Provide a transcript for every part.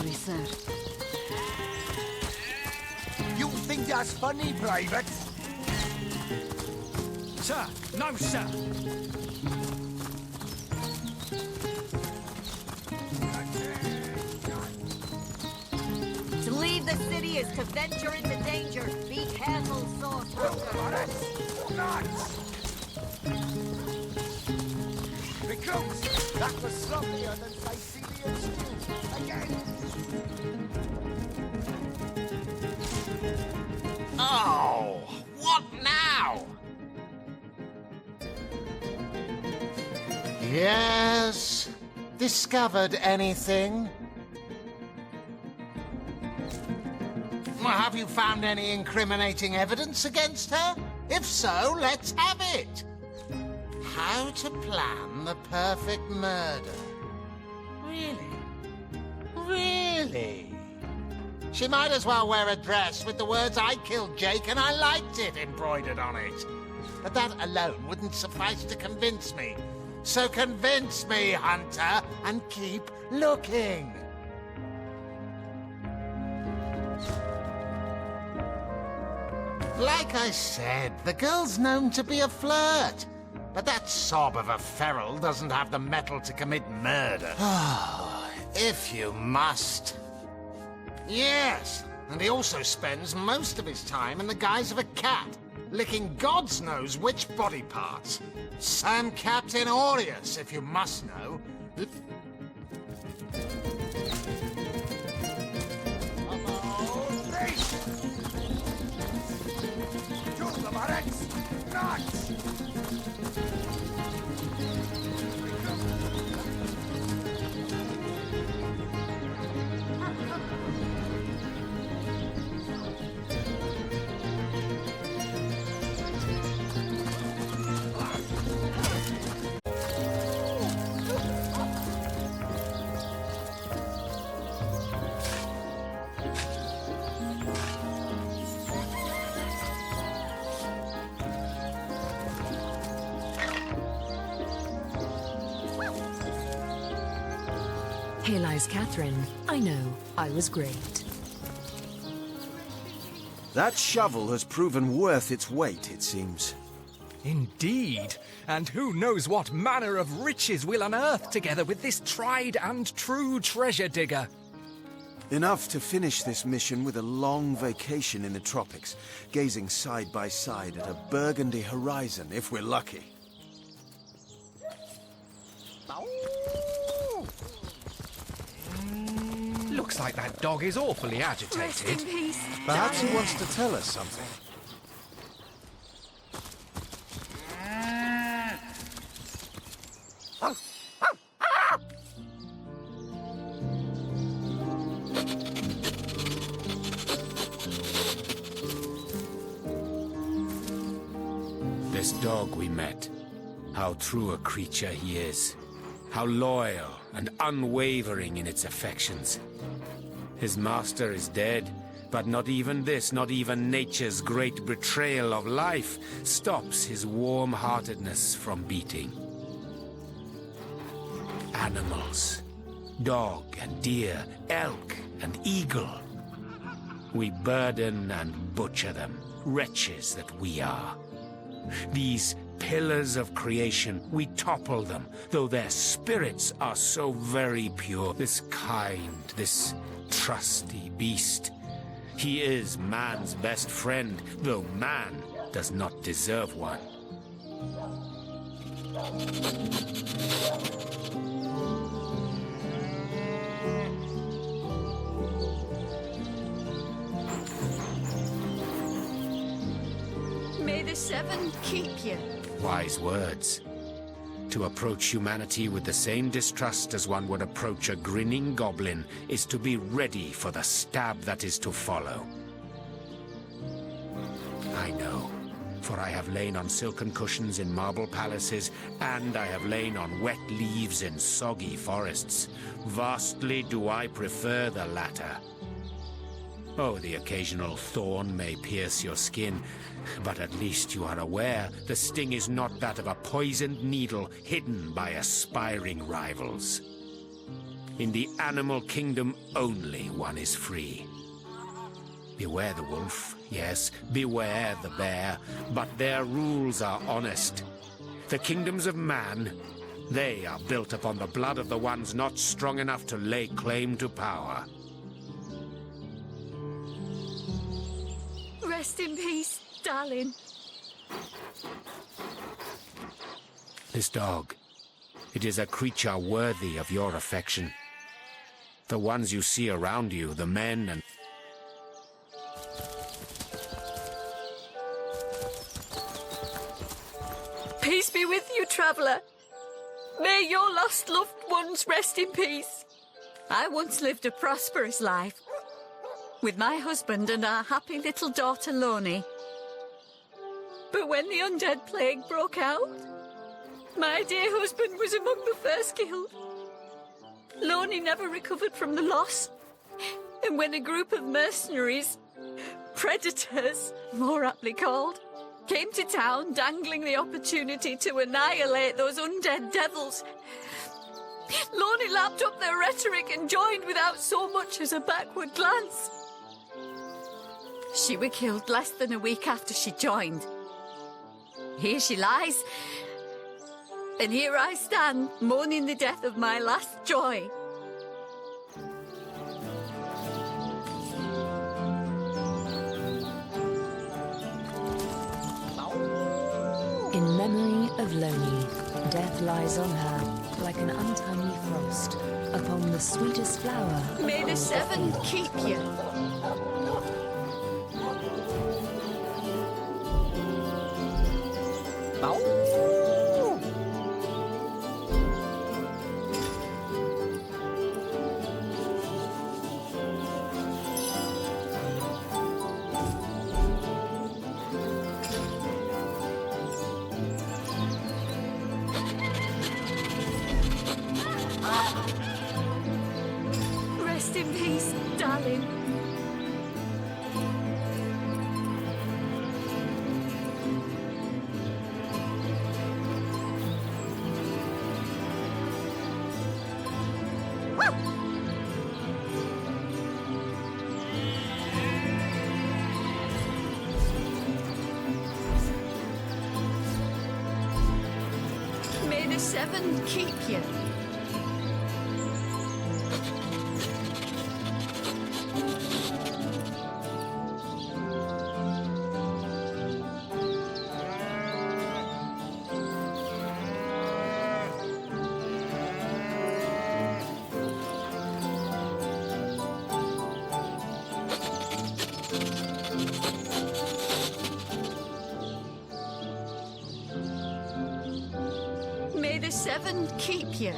Sorry, sir. You think that's funny, Private? Sir, no, sir. To leave the city is to venture into danger. Be careful, sword thrower. Recruits! That was sloppier than Sicilian stew. Again! Oh, what now? Yes? Discovered anything? Have you found any incriminating evidence against her? If so, let's have it. How to plan the perfect murder. Really? Really? She might as well wear a dress with the words "I killed Jake and I liked it" embroidered on it. But that alone wouldn't suffice to convince me. So convince me, Hunter, and keep looking. Like I said, the girl's known to be a flirt. But that sob of a feral doesn't have the mettle to commit murder. If you must. Yes, and he also spends most of his time in the guise of a cat, licking God's knows which body parts. Sam Captain Aureus, if you must know. Here lies Catherine. I know, I was great. That shovel has proven worth its weight, it seems. Indeed. And who knows what manner of riches we'll unearth together with this tried and true treasure digger. Enough to finish this mission with a long vacation in the tropics, gazing side by side at a burgundy horizon if we're lucky. Looks like that dog is awfully agitated. Perhaps he wants to tell us something. This dog we met, how true a creature he is. How loyal and unwavering in its affections. His master is dead, but not even this, not even nature's great betrayal of life, stops his warm-heartedness from beating. Animals, dog and deer, elk and eagle. We burden and butcher them, wretches that we are. These pillars of creation, we topple them, though their spirits are so very pure. This kind, this trusty beast, he is man's best friend, though man does not deserve one. May the Seven keep you. Wise words. To approach humanity with the same distrust as one would approach a grinning goblin is to be ready for the stab that is to follow. I know, for I have lain on silken cushions in marble palaces, and I have lain on wet leaves in soggy forests. Vastly do I prefer the latter. Oh, the occasional thorn may pierce your skin, but at least you are aware the sting is not that of a poisoned needle hidden by aspiring rivals. In the animal kingdom only one is free. Beware the wolf, yes, beware the bear, but their rules are honest. The kingdoms of man, they are built upon the blood of the ones not strong enough to lay claim to power. Rest in peace, darling. This dog, it is a creature worthy of your affection. The ones you see around you, the men and... Peace be with you, traveller. May your lost loved ones rest in peace. I once lived a prosperous life with my husband and our happy little daughter, Loni. But when the undead plague broke out, my dear husband was among the first killed. Loni never recovered from the loss. And when a group of mercenaries, predators, more aptly called, came to town dangling the opportunity to annihilate those undead devils, Loni lapped up their rhetoric and joined without so much as a backward glance. She was killed less than a week after she joined. Here she lies, and here I stand, mourning the death of my last joy. In memory of Loni, death lies on her like an untimely frost upon the sweetest flower. May the seven keep you. Rest in peace, darling. May the seven keep you. May the seven keep you.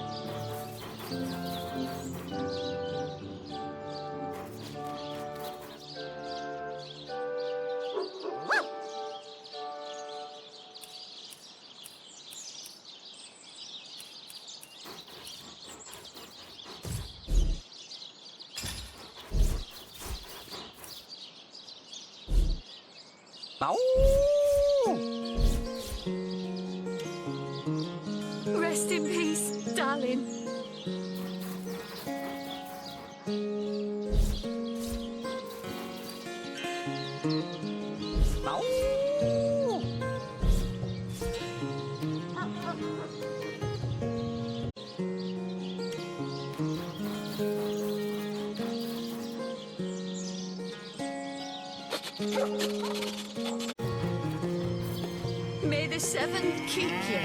Rest in peace, darling. May the seven keep you.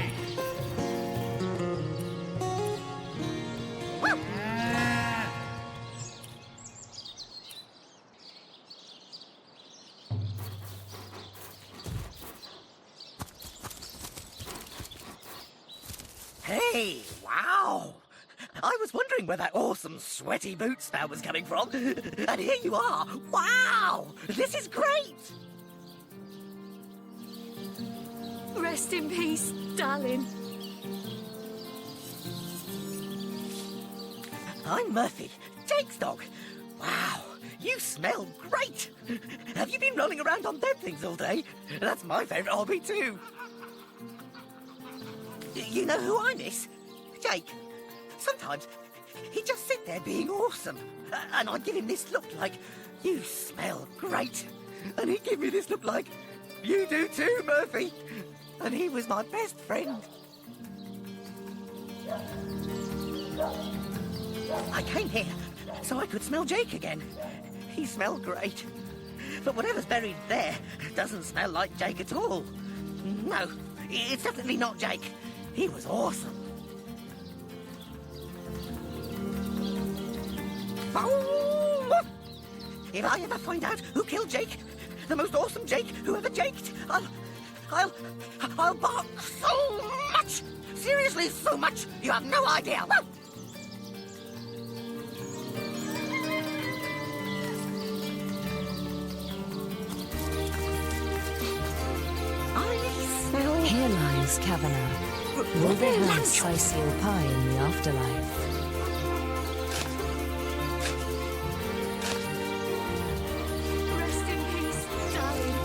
Hey, wow! I was wondering where that awesome sweaty boot smell was coming from. And here you are! Wow! This is great! Rest in peace, darling. I'm Murphy, Jake's dog. Wow, you smell great! Have you been rolling around on dead things all day? That's my favourite hobby too. You know who I miss? Jake. Sometimes he'd just sit there being awesome. And I'd give him this look like, you smell great. And he'd give me this look like, you do too, Murphy. And he was my best friend. I came here so I could smell Jake again. He smelled great. But whatever's buried there doesn't smell like Jake at all. No, it's definitely not Jake. He was awesome. Boom! If I ever find out who killed Jake, the most awesome Jake who ever jaked, I'll bark so much! Seriously, so much, you have no idea. Here lies Kavanagh. Will they have Sicil pie in the afterlife? Rest in peace, darling.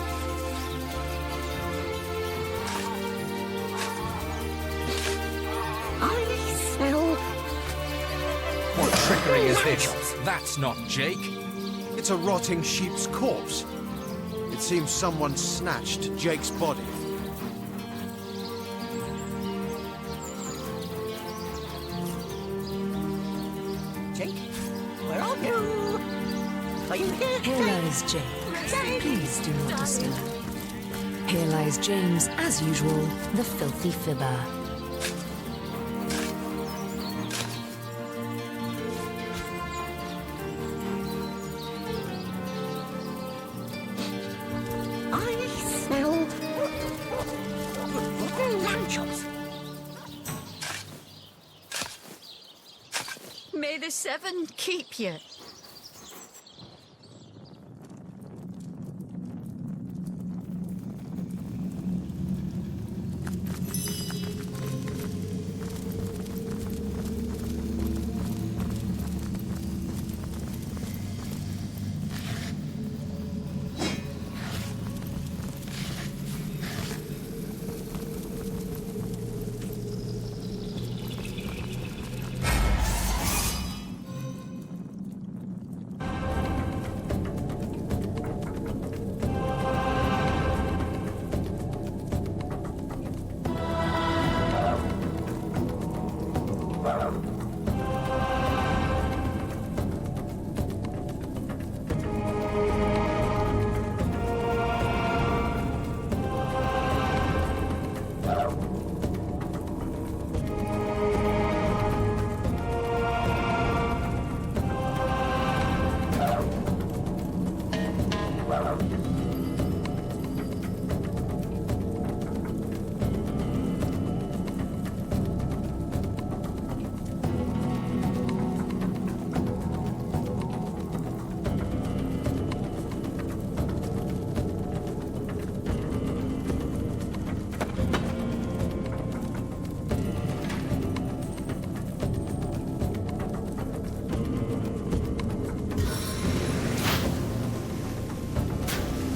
I smell... What trickery is this? That's not Jake. It's a rotting sheep's corpse. It seems someone snatched Jake's body. Jake, where are you? Are you here? Here lies Jake. Please do not disturb. Here lies James, as usual, the filthy fibber. I smell... rotten lamb chops. May the seven keep you.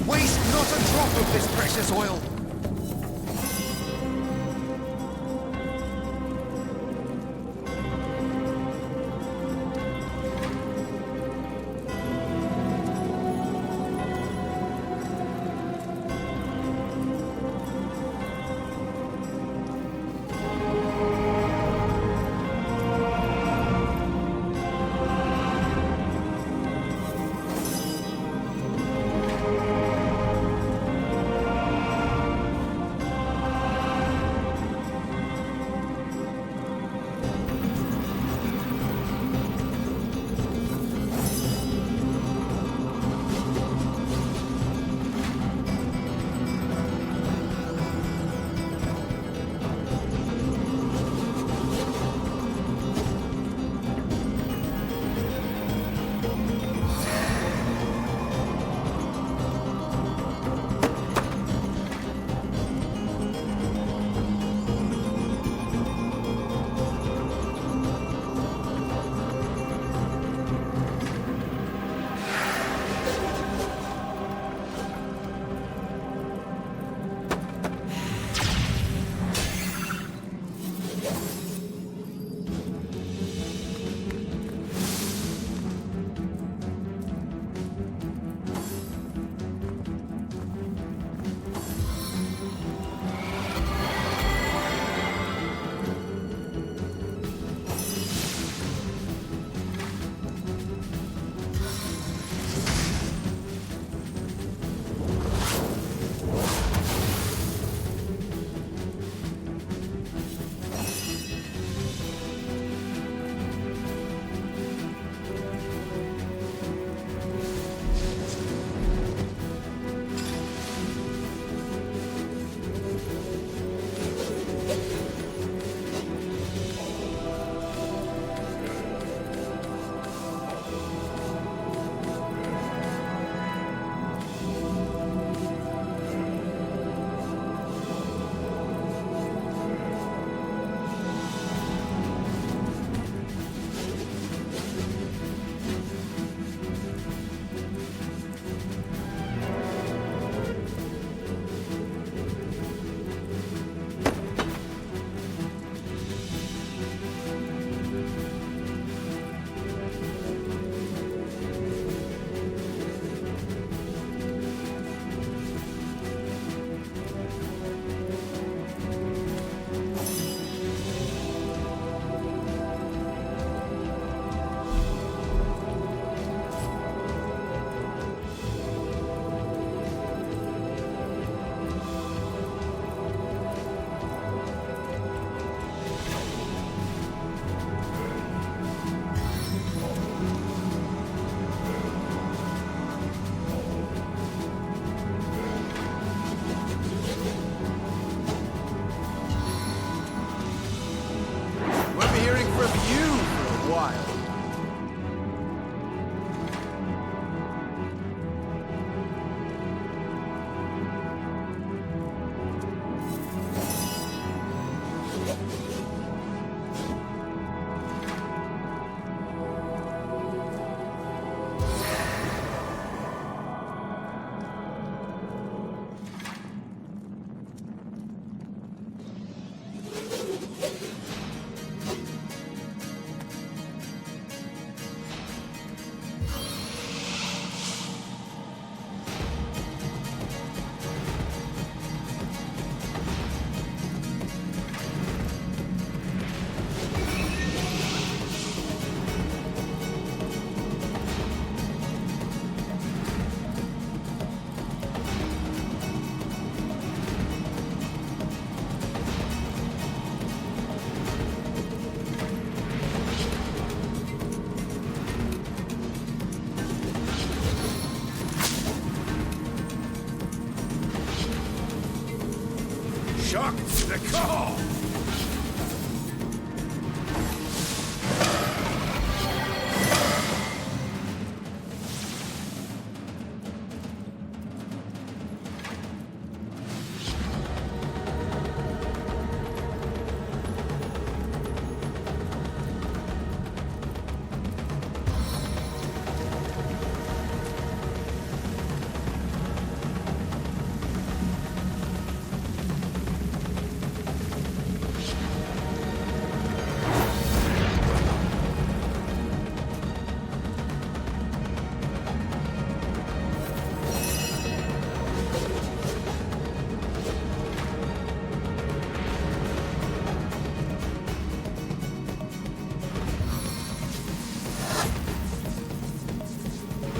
Waste not a drop of this precious oil. Shocked to the core!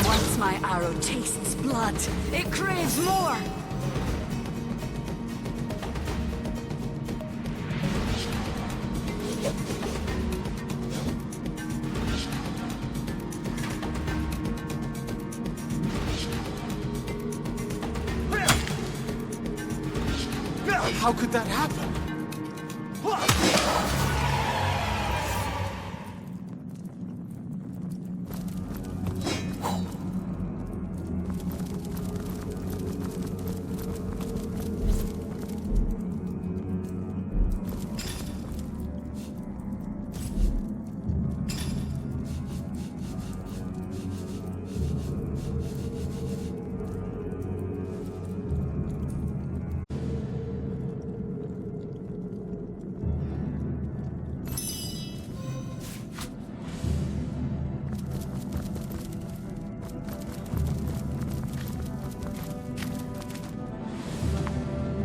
Once my arrow tastes blood, it craves more! How could that happen?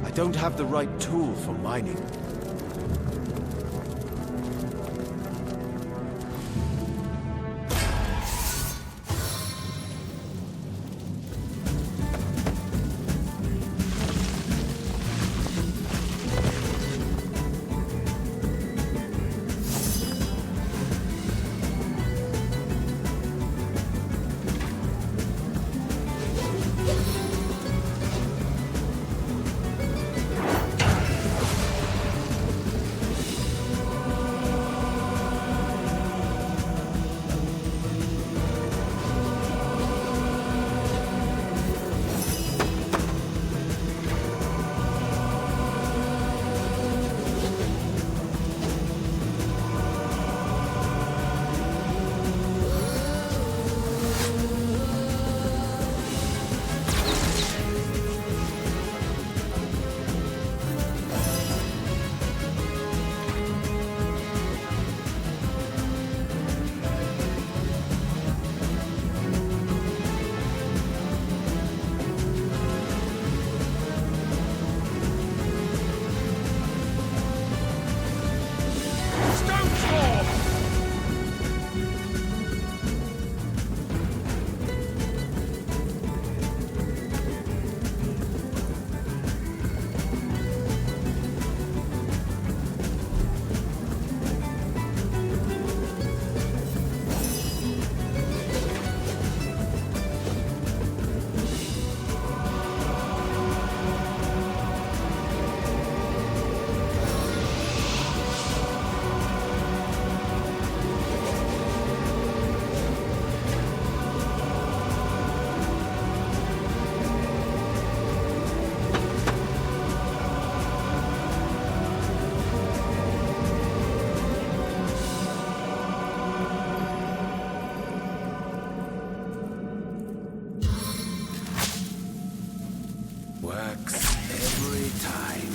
I don't have the right tool for mining. Works every time.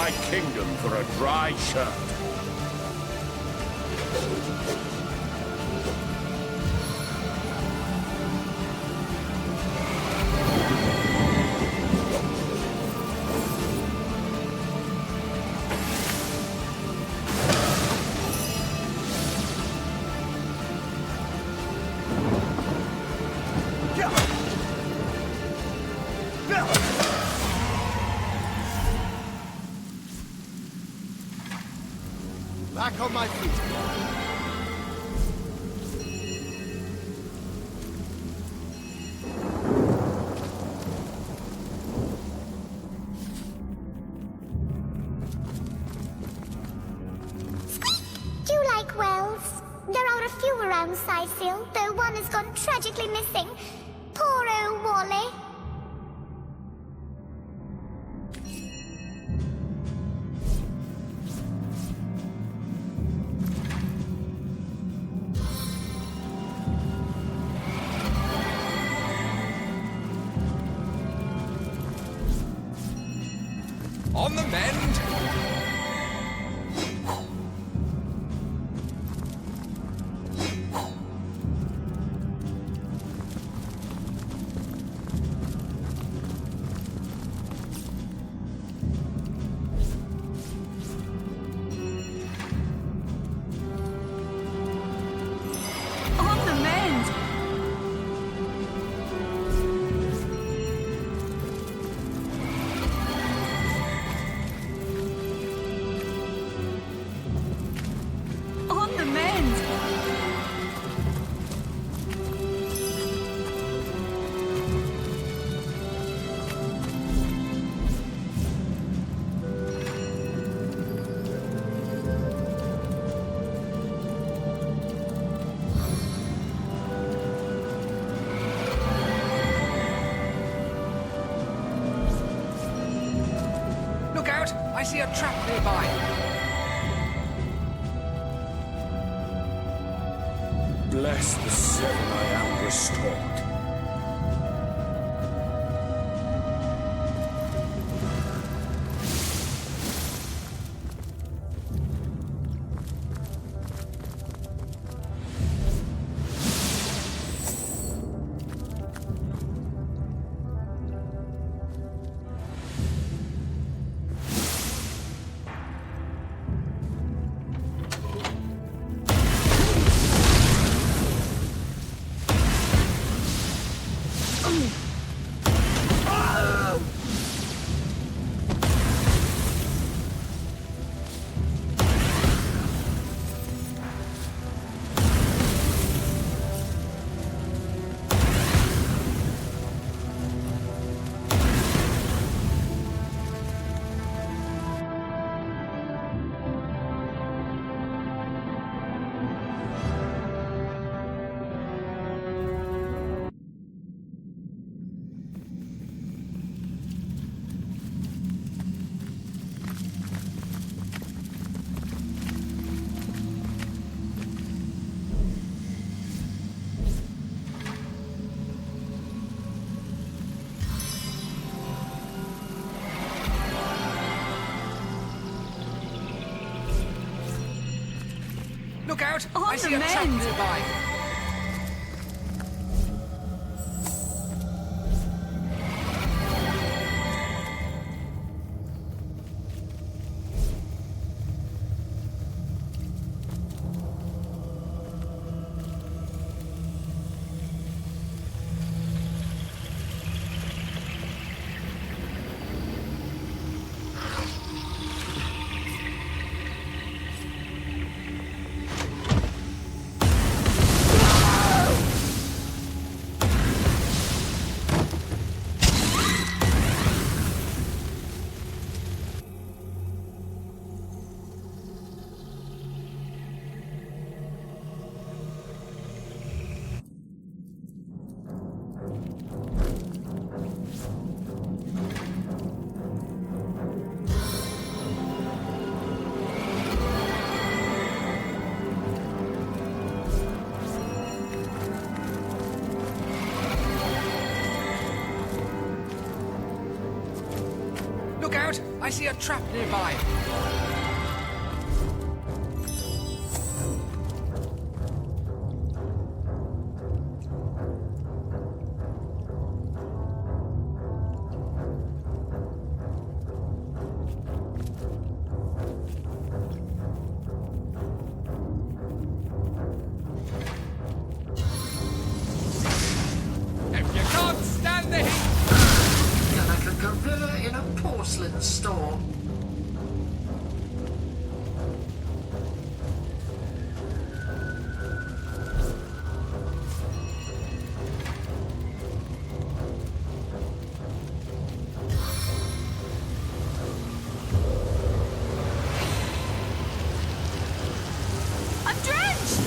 my kingdom for a dry shirt. Back on my feet. Do you like whales? There are a few around Sicil, though one has gone tragically missing. Poor old Wally. On the mend! On the mend! On the mend! Look out! I see a trap nearby. Bless the seven I am restored. Look out! On I see the a trap mend. nearby. I see a trap nearby. If you can't stand the heat, You're like a gorilla in a porcelain store. I'm drenched!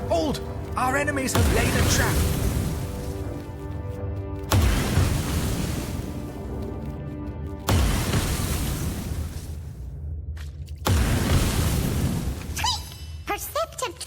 hold! Our enemies have laid a trap. Perceptive.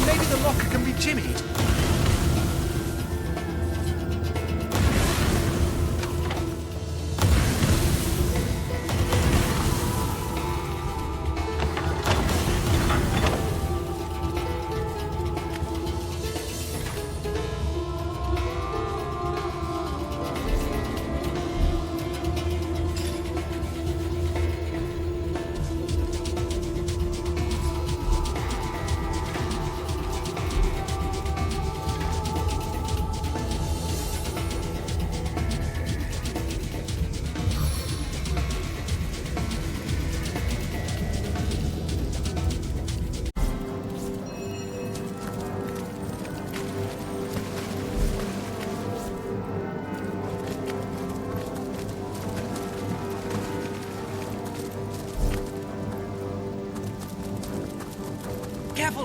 Maybe the locker can be jimmied.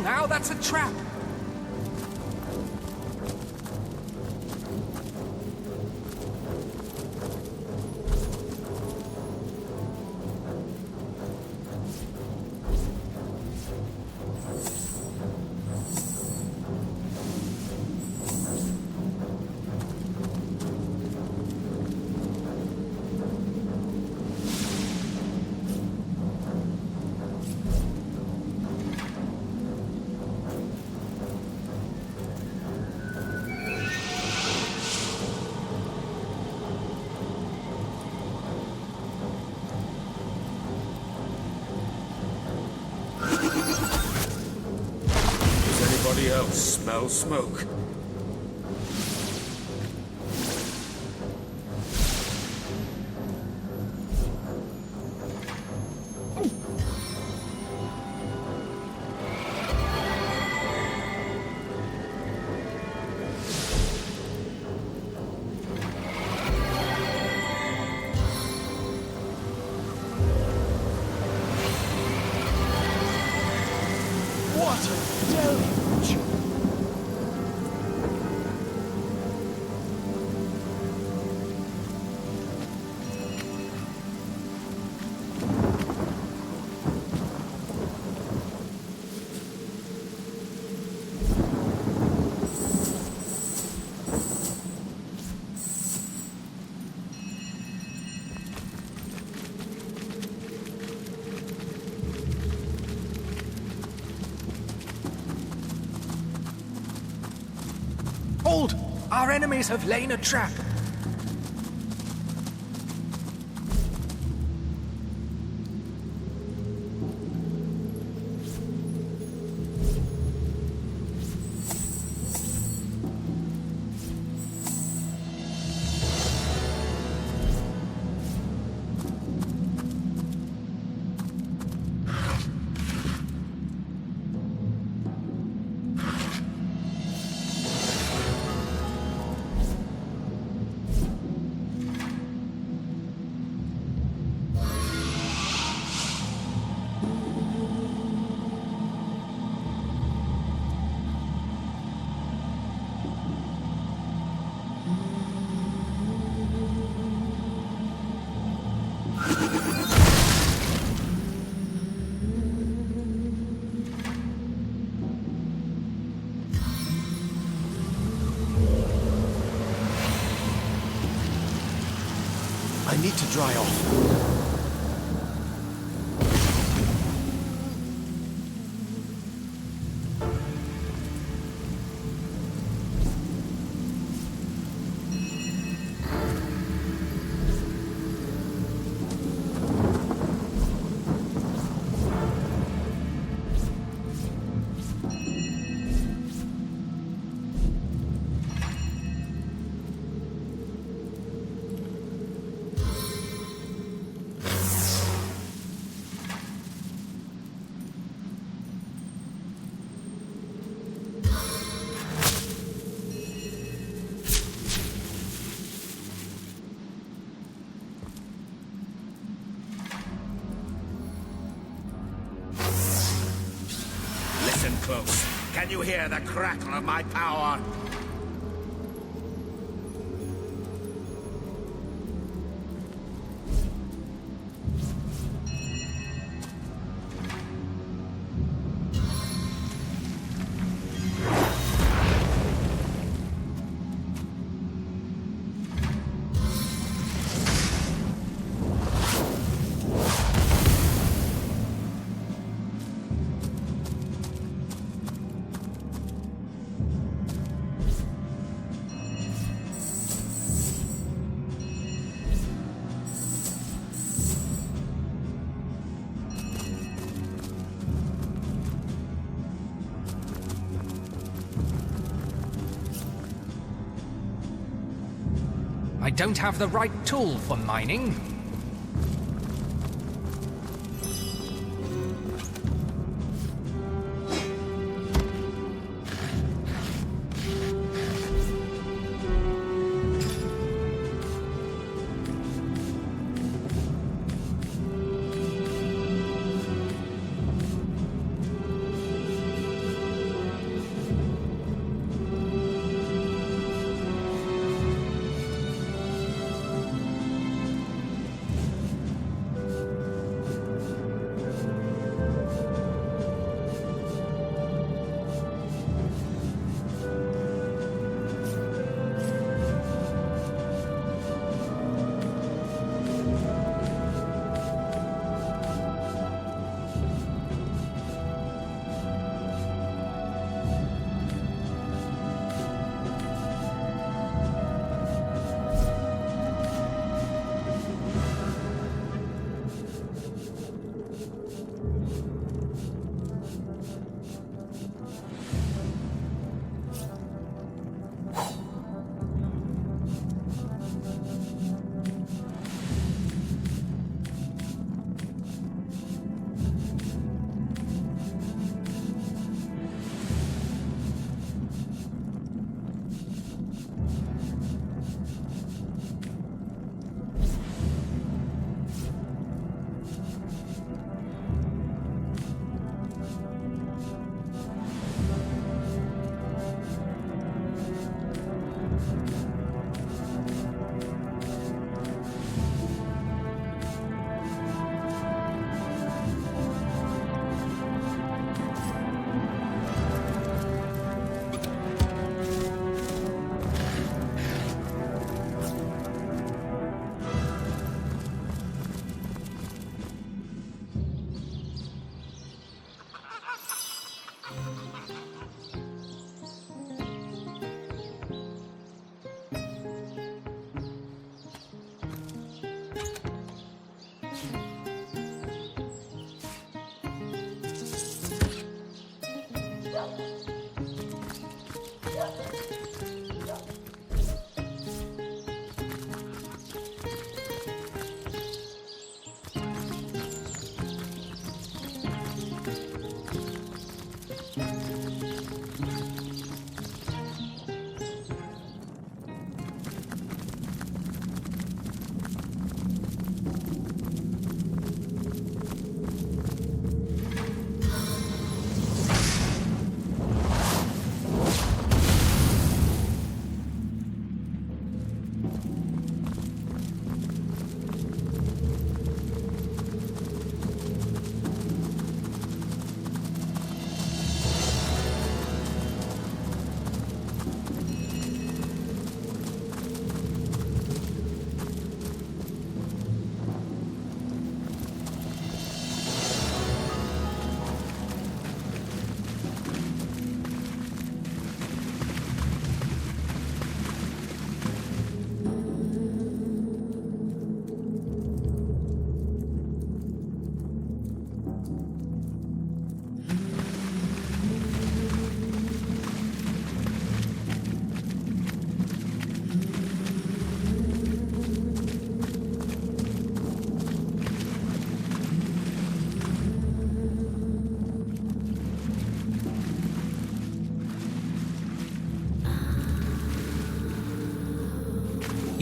now, that's a trap. Anybody else smell smoke? What a deluge! Hold! Our enemies have laid a trap. I need to dry off. Listen close. Can you hear the crackle of my power? I don't have the right tool for mining.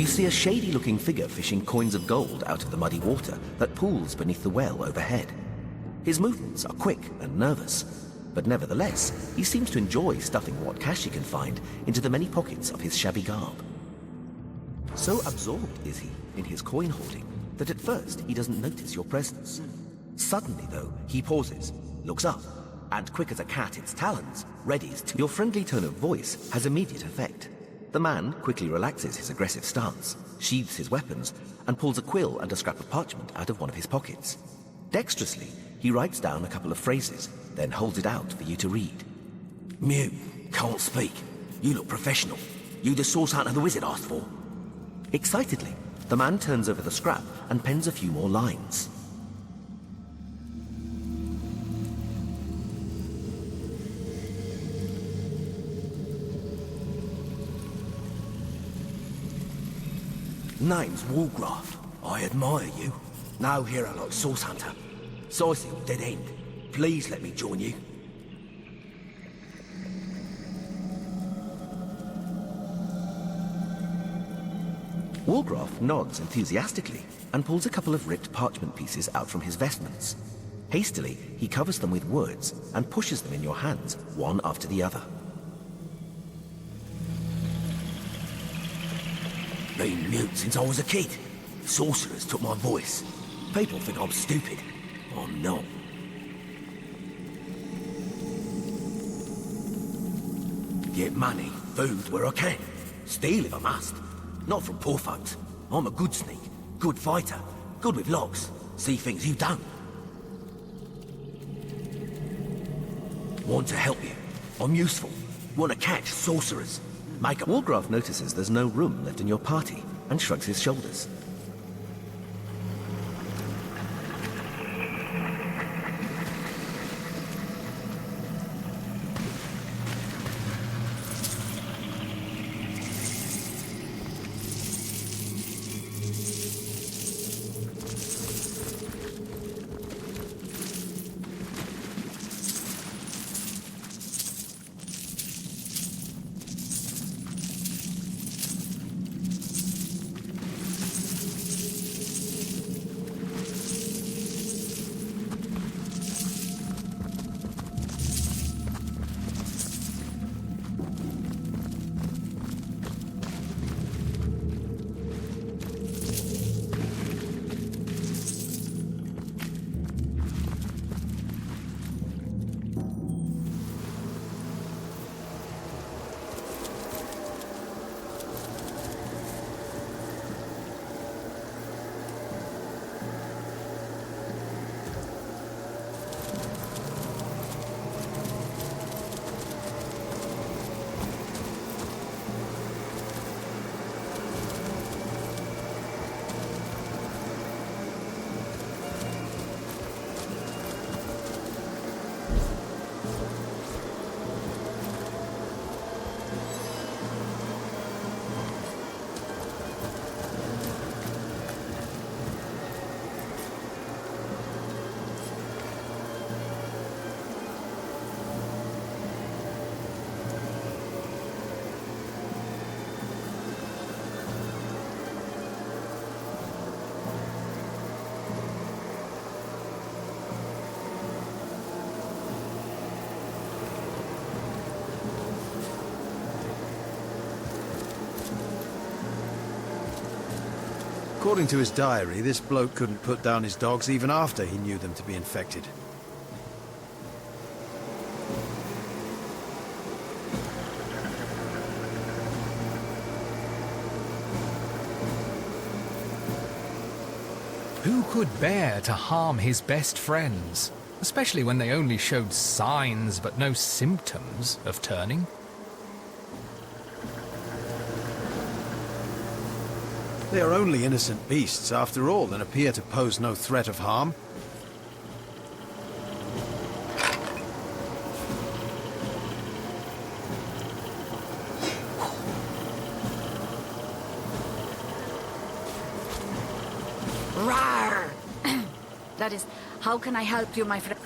You see a shady-looking figure fishing coins of gold out of the muddy water that pools beneath the well overhead. His movements are quick and nervous, but nevertheless, he seems to enjoy stuffing what cash he can find into the many pockets of his shabby garb. So absorbed is he in his coin hoarding that at first he doesn't notice your presence. Suddenly, though, he pauses, looks up, and quick as a cat its talons, readies to... Your friendly tone of voice has immediate effect. The man quickly relaxes his aggressive stance, sheathes his weapons, and pulls a quill and a scrap of parchment out of one of his pockets. Dexterously, he writes down a couple of phrases, then holds it out for you to read. Mute, can't speak. You look professional. You the source hunter the wizard asked for? Excitedly, the man turns over the scrap and pens a few more lines. Name's Wargraft. I admire you. No hero like Source Hunter. Sisil, dead end. Please let me join you. Wargraft nods enthusiastically and pulls a couple of ripped parchment pieces out from his vestments. Hastily, he covers them with words and pushes them in your hands, one after the other. Been mute since I was a kid. Sorcerers took my voice. People think I'm stupid. I'm not. Get money, food where I can. Steal if I must. Not from poor folks. I'm a good sneak, good fighter, good with locks. See things you don't. Want to help you. I'm useful. Want to catch sorcerers. Make a... Wargraft notices there's no room left in your party and shrugs his shoulders. According to his diary, this bloke couldn't put down his dogs even after he knew them to be infected. Who could bear to harm his best friends, especially when they only showed signs but no symptoms of turning? They are only innocent beasts, after all, and appear to pose no threat of harm. Rawr! That is, how can I help you, my friend?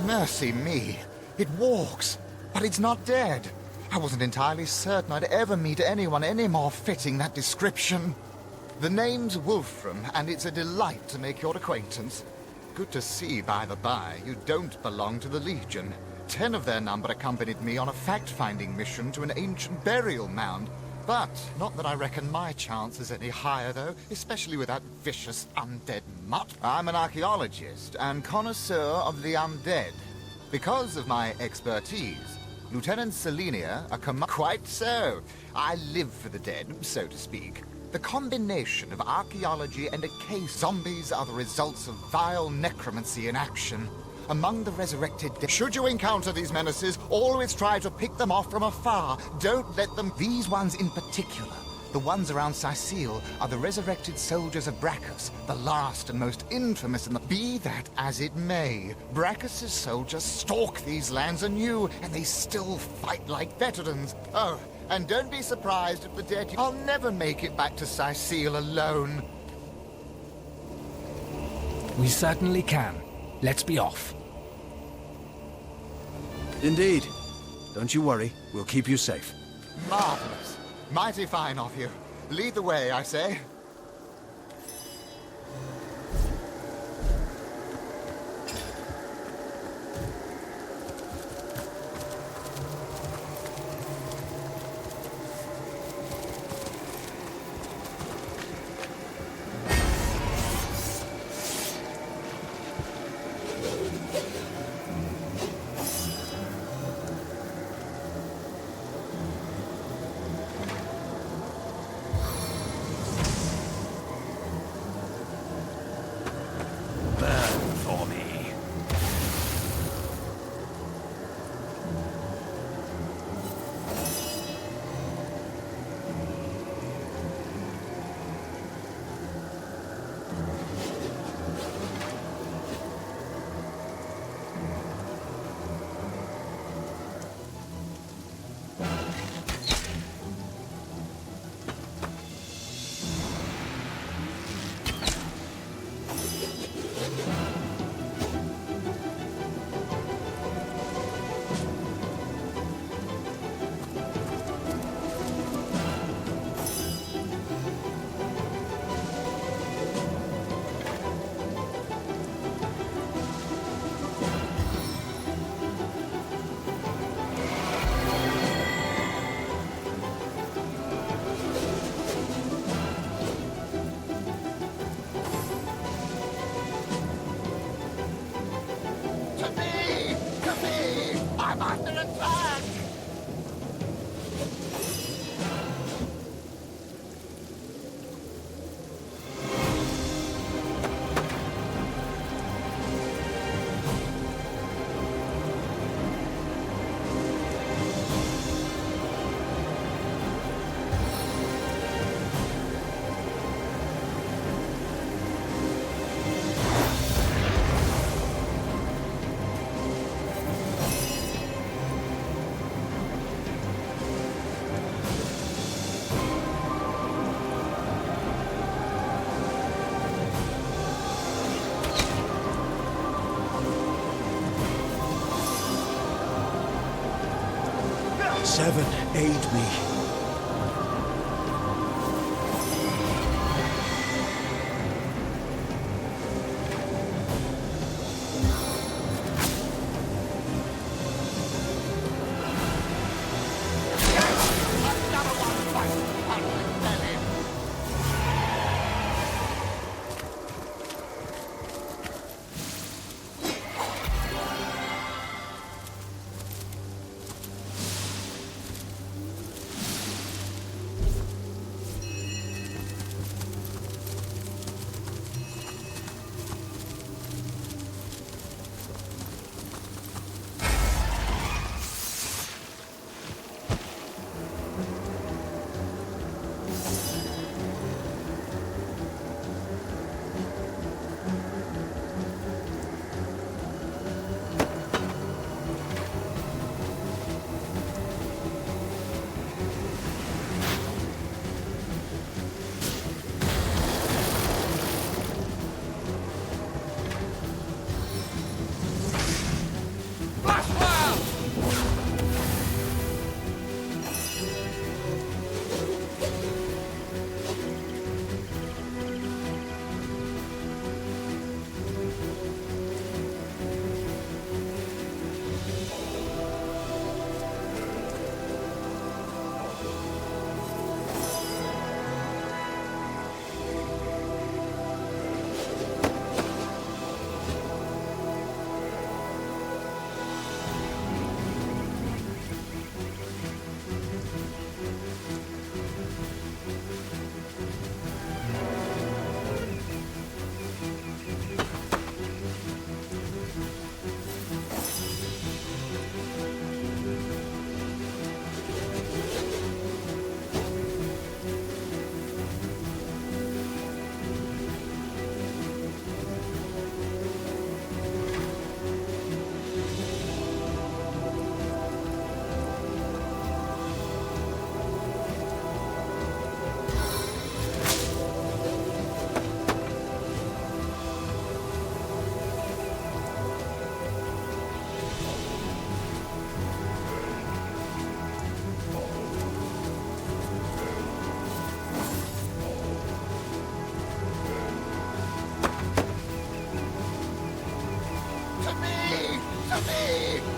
Mercy me. It walks, but it's not dead. I wasn't entirely certain I'd ever meet anyone any more fitting that description. The name's Wolfram, and it's a delight to make your acquaintance. Good to see, by the by, you don't belong to the Legion. 10 of their number accompanied me on a fact-finding mission to an ancient burial mound. But not that I reckon my chance is any higher, though, especially with that vicious undead mutt. I'm an archaeologist and connoisseur of the undead. Because of my expertise, Lieutenant Selenia, Quite so. I live for the dead, so to speak. The combination of archaeology and a case zombies are the results of vile necromancy in action. Among the resurrected dead, should you encounter these menaces, always try to pick them off from afar. Don't let them... These ones in particular, the ones around Sicile, are the resurrected soldiers of Brachus, the last and most infamous in the... Be that as it may, Brachus's soldiers stalk these lands anew, and they still fight like veterans. Oh, and don't be surprised if the dead... I'll never make it back to Sicile alone. We certainly can. Let's be off. Indeed. Don't you worry. We'll keep you safe. Marvelous. Mighty fine of you. Lead the way, I say. I'm under attack! Seven, aid me.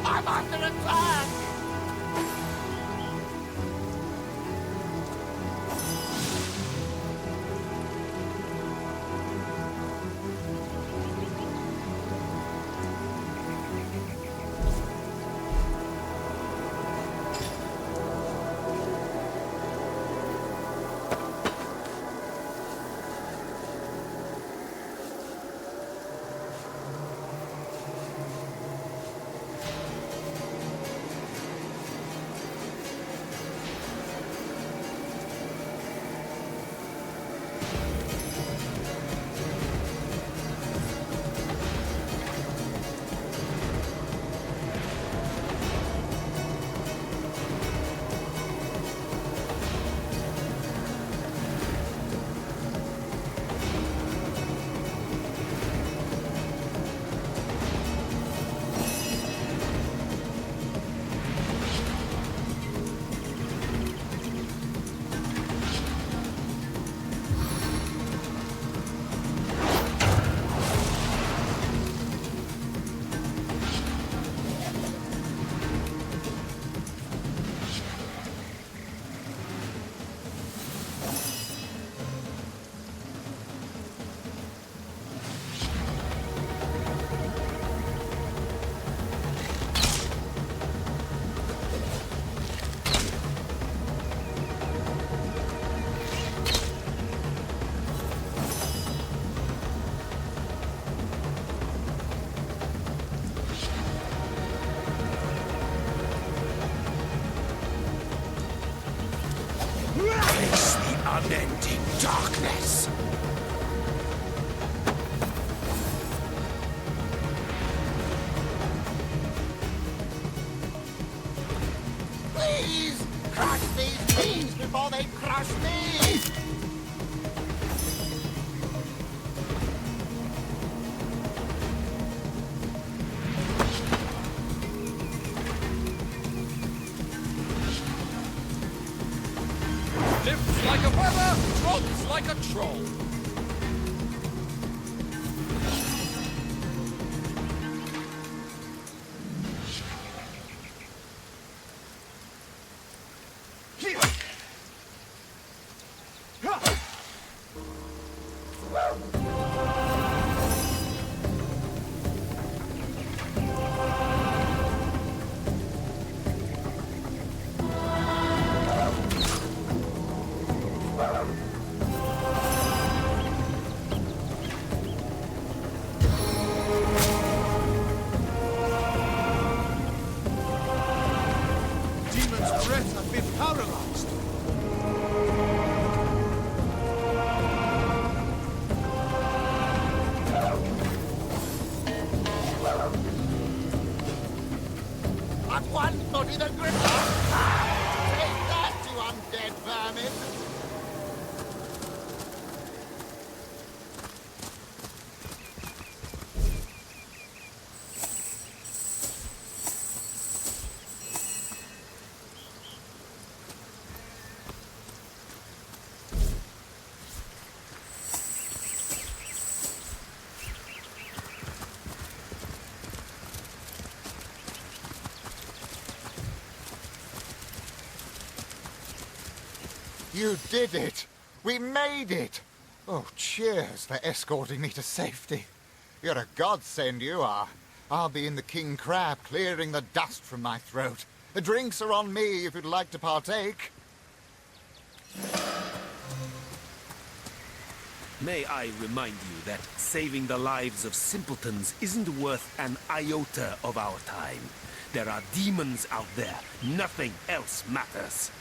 I'm under attack! Face the unending darkness! Please! Crush these beams before they crush me! Lifts like a feather, drops like a troll. You did it! We made it! Oh, cheers for escorting me to safety. You're a godsend, you are. I'll be in the King Crab, clearing the dust from my throat. The drinks are on me if you'd like to partake. May I remind you that saving the lives of simpletons isn't worth an iota of our time. There are demons out there. Nothing else matters.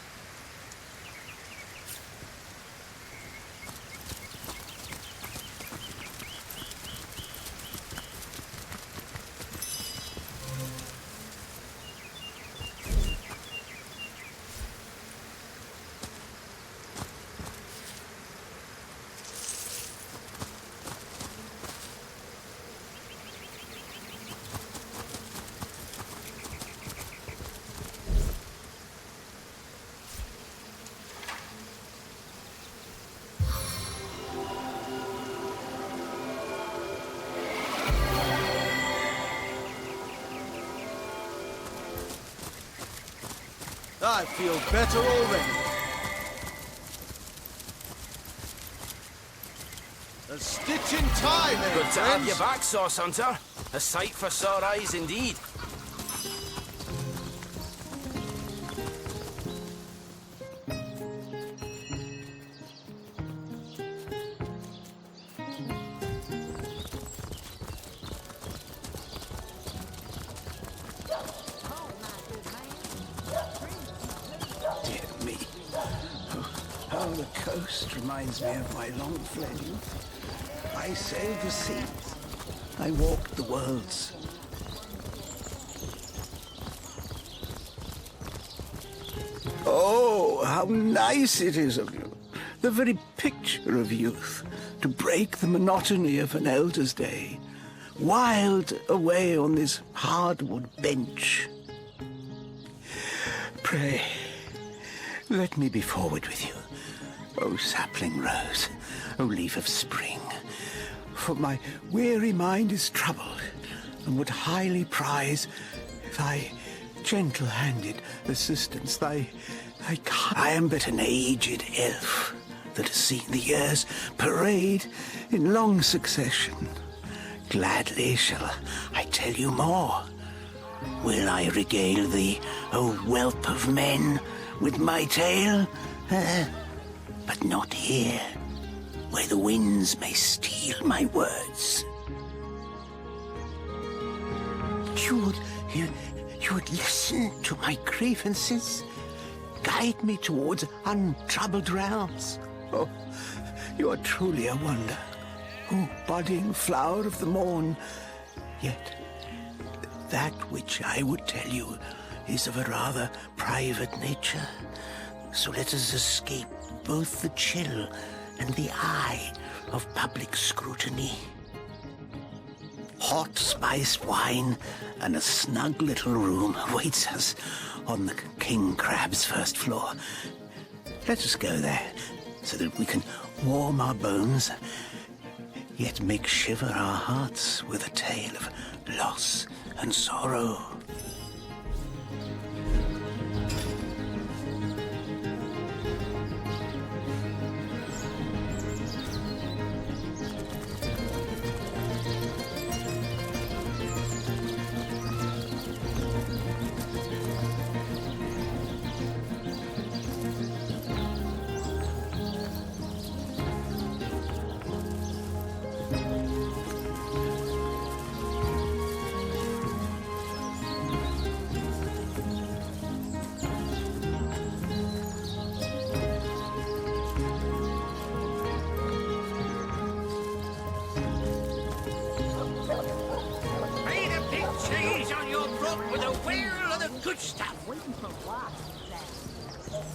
I feel better already. A stitch in time, eh, Good to have friends? you back, Sauce Hunter. A sight for sore eyes indeed. How the coast reminds me of my long-fled youth. I sailed the seas. I walked the worlds. Oh, how nice it is of you. The very picture of youth. To break the monotony of an elder's day. Wild away on this hardwood bench. Pray, let me be forward with you. O sapling rose, O leaf of spring, for my weary mind is troubled, and would highly prize thy gentle-handed assistance, thy I am but an aged elf that has seen the years parade in long succession. Gladly shall I tell you more. Will I regale thee, O whelp of men, with my tale? But not here, where the winds may steal my words. You would listen to my grievances, guide me towards untroubled realms. Oh, you are truly a wonder, O budding flower of the morn. Yet, that which I would tell you is of a rather private nature. So let us escape both the chill and the eye of public scrutiny. Hot spiced wine and a snug little room awaits us on the King Crab's first floor. Let us go there, so that we can warm our bones, yet make shiver our hearts with a tale of loss and sorrow. Made a big cheese on your throat with a whale of the good stuff. Waiting for what?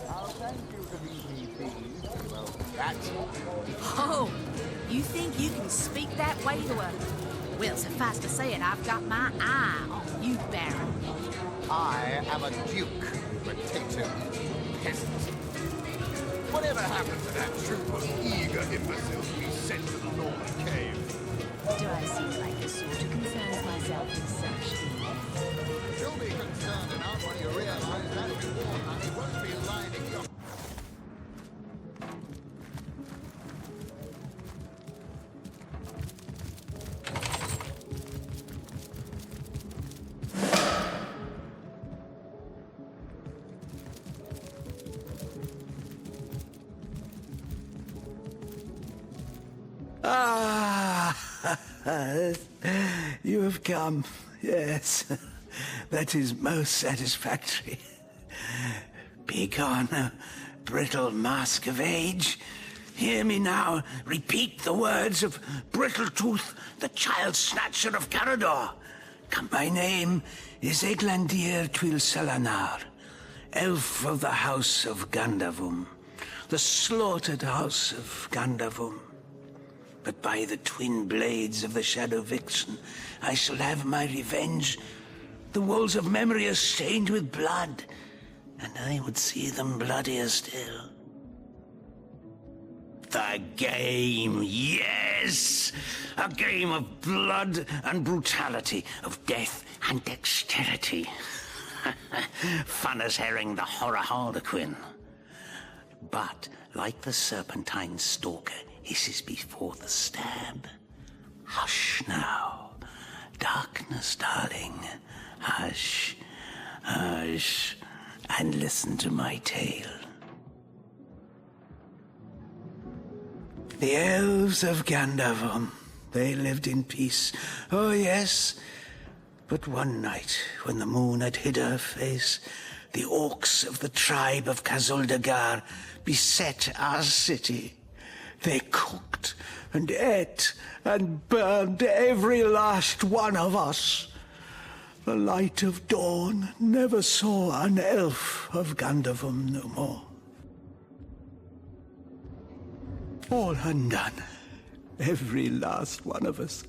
Oh, thank you for meeting thieves. Well, that's... Oh, you think you can speak that way to a... Well, suffice to say it, I've got my eye on you, Baron. I am a duke, potato peasant. Whatever happened to that troop of eager imbeciles we sent to the Northern Cave? Do I seem like a sort who concerns myself with such things? You'll be concerned enough when you realize that reward money won't be lining your... Ah, you have come. Yes, that is most satisfactory. Begone, brittle mask of age. Hear me now repeat the words of Brittletooth, the child snatcher of Carador. My name is Eglandir Twil Selanar, elf of the house of Gandavum, the slaughtered house of Gandavum. But by the twin blades of the Shadow Vixen, I shall have my revenge. The walls of memory are stained with blood, and I would see them bloodier still. The game, yes! A game of blood and brutality, of death and dexterity. Fun as herring the horror harlequin. But, like the serpentine stalker hisses before the stab, hush now, darkness, darling, hush, hush, and listen to my tale. The elves of Gandavum, they lived in peace, oh yes, but one night, when the moon had hid her face, the orcs of the tribe of Kazuldagar beset our city. They cooked and ate and burned every last one of us. The light of dawn never saw an elf of Gandavum no more. All undone, every last one of us,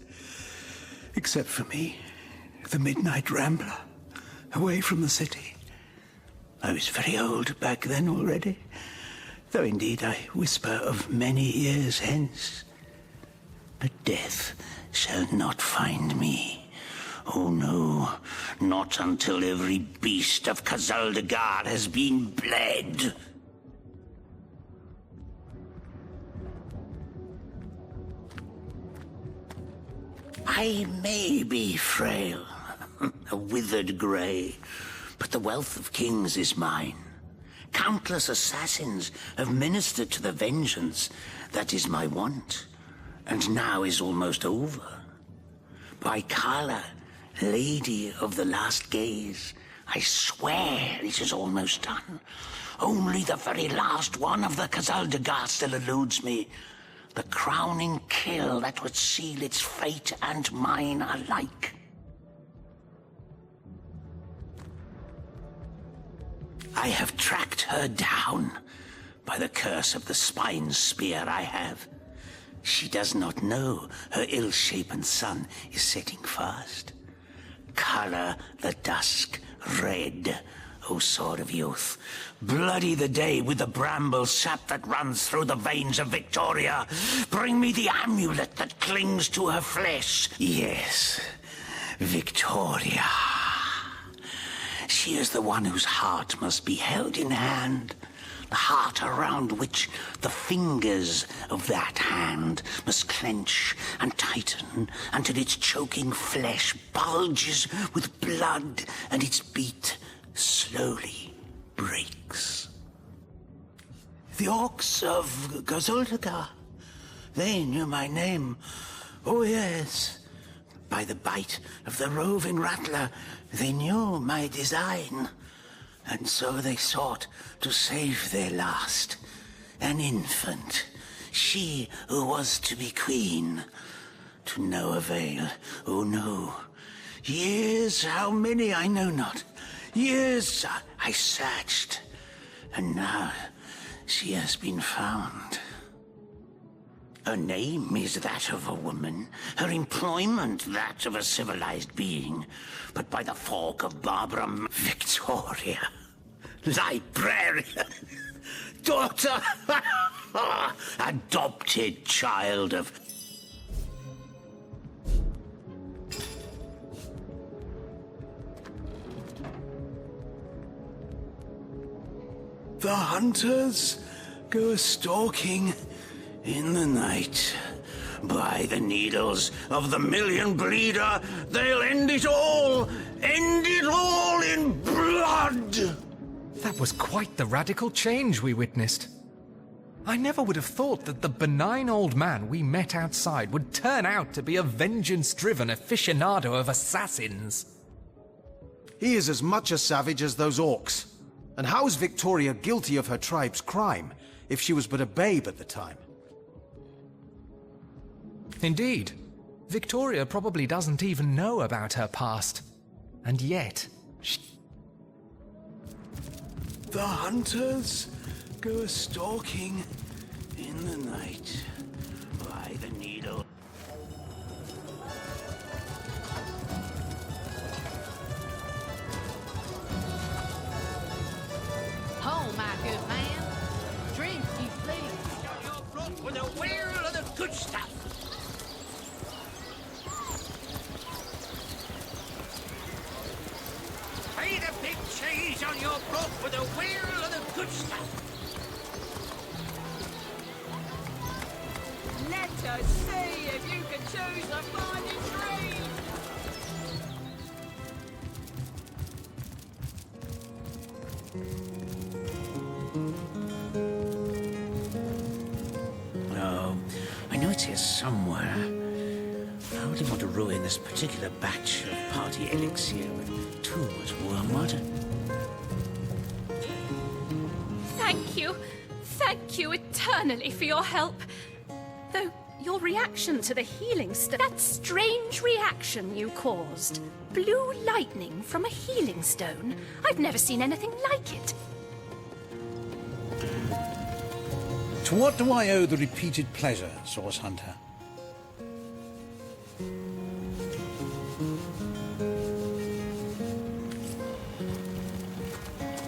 except for me, the midnight rambler, away from the city. I was very old back then already, though indeed I whisper of many years hence. But death shall not find me. Oh no, not until every beast of Kazuldagar has been bled. I may be frail, a withered grey, but the wealth of kings is mine. Countless assassins have ministered to the vengeance that is my want, and now is almost over. By Kala, Lady of the Last Gaze, I swear it is almost done. Only the very last one of the Kazuldagar still eludes me. The crowning kill that would seal its fate and mine alike. I have tracked her down. By the curse of the spine spear I have. She does not know her ill-shapen sun is setting fast. Color the dusk red, O sword of youth. Bloody the day with the bramble sap that runs through the veins of Victoria. Bring me the amulet that clings to her flesh. Yes, Victoria. She is the one whose heart must be held in hand. The heart around which the fingers of that hand must clench and tighten until its choking flesh bulges with blood and its beat slowly breaks. The orcs of Gazuldaga, they knew my name. Oh yes, by the bite of the roving rattler, they knew my design. And so they sought to save their last, an infant, she who was to be queen. To no avail, oh no. Years, how many I know not. Years I searched, and now she has been found. Her name is that of a woman, her employment that of a civilized being. But by the fork of Barbara, Victoria, librarian, daughter, adopted child of... The hunters go a-stalking in the night. By the needles of the million bleeder, they'll end it all in blood! That was quite the radical change we witnessed. I never would have thought that the benign old man we met outside would turn out to be a vengeance-driven aficionado of assassins. He is as much a savage as those orcs. And how is Victoria guilty of her tribe's crime, if she was but a babe at the time? Indeed. Victoria probably doesn't even know about her past. And yet, The hunters go a-stalking in the night. By the needle. Oh, my good man. Drink, you please. With a wheel of the good stuff. Pay the big cheese on your brook with a wheel of the good stuff. Let us see if you can choose a finding tree. Oh, I know it's here somewhere. I wouldn't want to ruin this particular batch of party elixir with too much wormwood. Thank you eternally for your help. Though your reaction to the healing stone, that strange reaction you caused, blue lightning from a healing stone, I've never seen anything like it. To what do I owe the repeated pleasure, Source Hunter?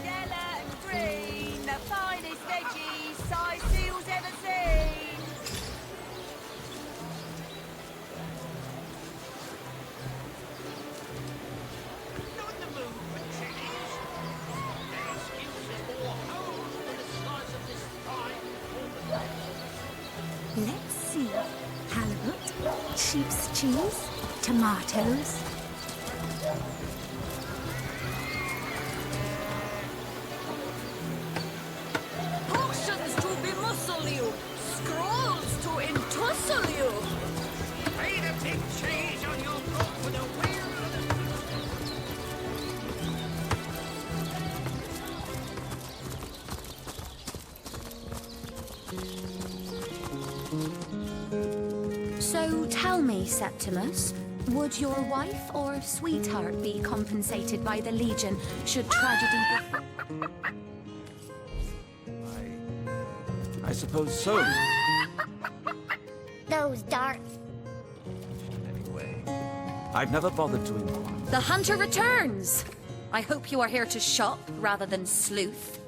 Yellow and green, the finest veggies size seals ever seen. Not in the mood for chilies. Their skills are more honed than the size of this pie. Let's see. Halibut, sheep's cheese, tomatoes. Potions to bemuscle you, scrolls to entussle you. Pay the big cheese on your brook with a wheel of the So tell me, Septimus, would your wife or sweetheart be compensated by the Legion should tragedy I suppose so. Those darts. Anyway, I've never bothered to inquire. The hunter returns. I hope you are here to shop rather than sleuth.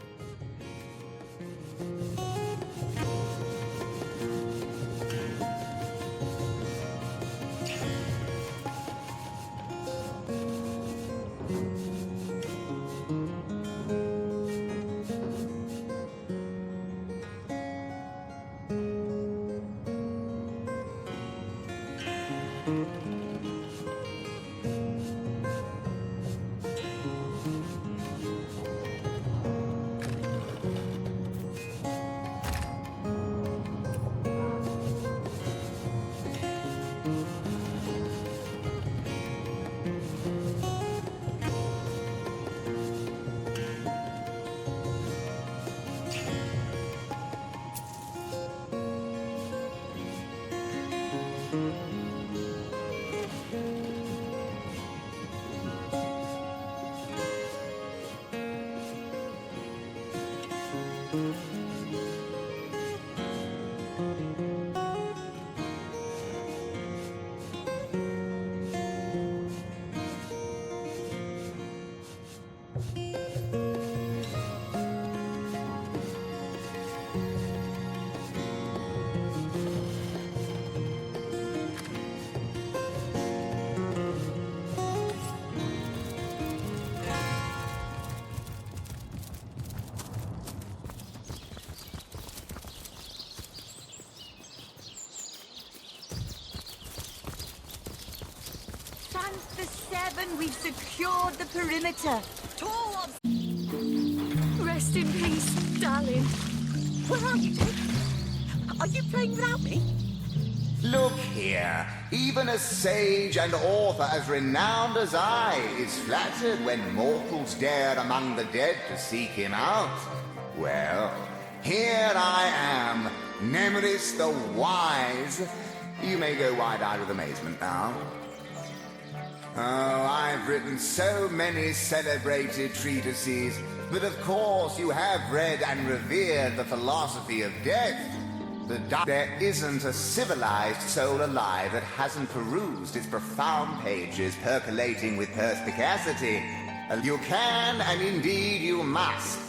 The 7, we've secured the perimeter. Towards... Rest in peace, darling. Where are you, Dick? Are you playing without me? Look here, even a sage and author as renowned as I is flattered when mortals dare among the dead to seek him out. Well, here I am, Nemeris the Wise. You may go wide-eyed with amazement now. Oh, I've written so many celebrated treatises, but of course you have read and revered the philosophy of death. There isn't a civilized soul alive that hasn't perused its profound pages percolating with perspicacity. You can, and indeed you must.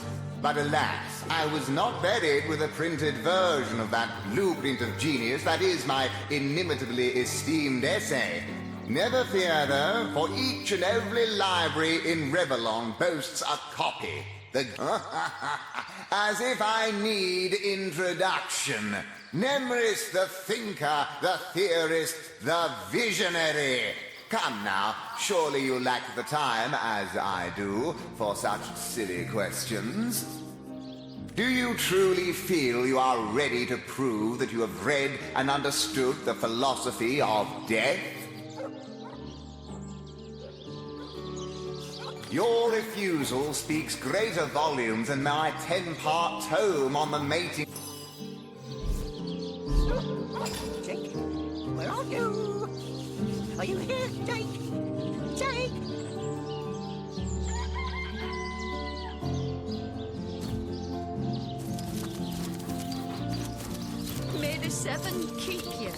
But alas, I was not buried with a printed version of that blueprint of genius that is my inimitably esteemed essay. Never fear, though, for each and every library in Revellon boasts a copy. As if I need introduction. Nemeris the thinker, the theorist, the visionary. Come now, surely you lack the time, as I do, for such silly questions. Do you truly feel you are ready to prove that you have read and understood the philosophy of death? Your refusal speaks greater volumes than my 10-part tome on the mating... Jake, where are you? Are you here, Jake? Jake? May the 7 keep you.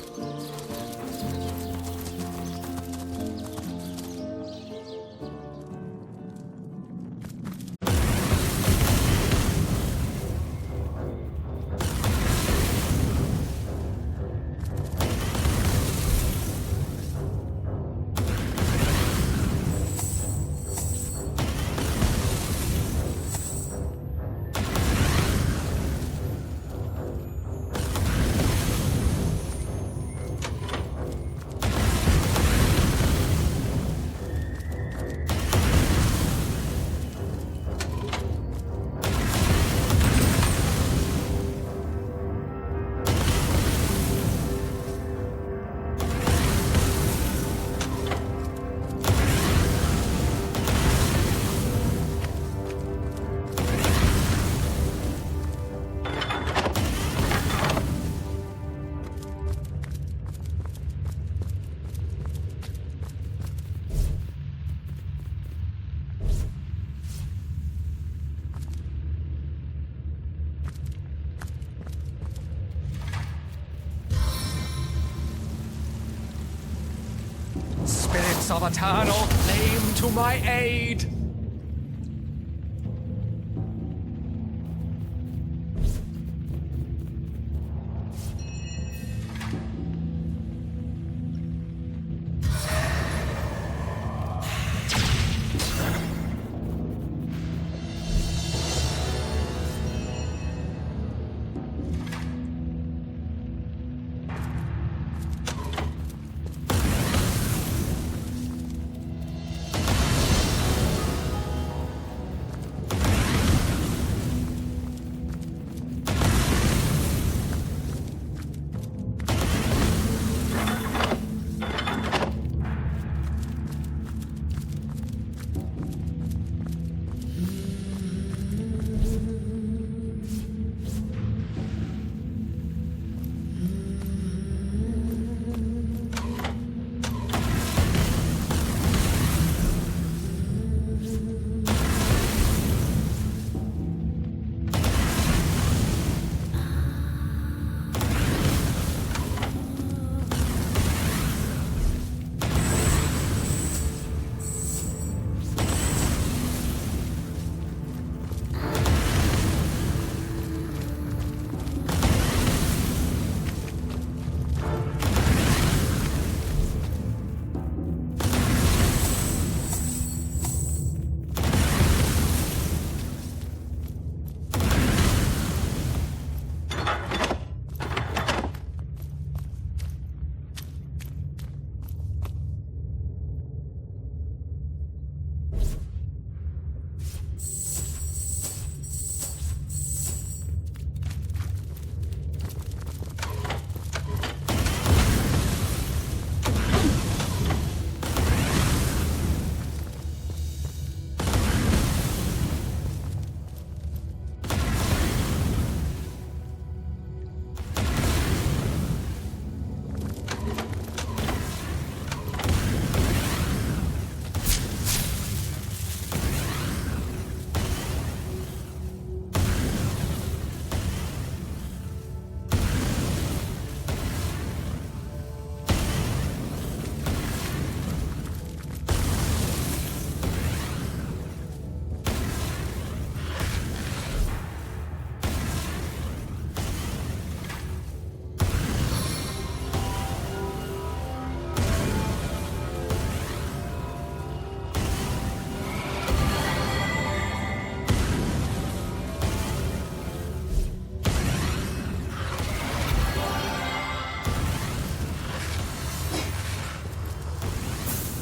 Spirits of eternal flame to my aid!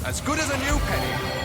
As good as a new penny.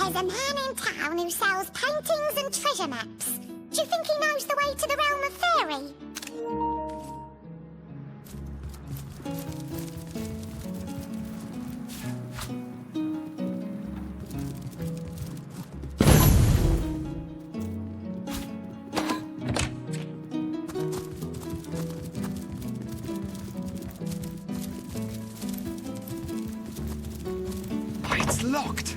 There's a man in town who sells paintings and treasure maps. Do you think he knows the way to the realm of fairy? It's locked.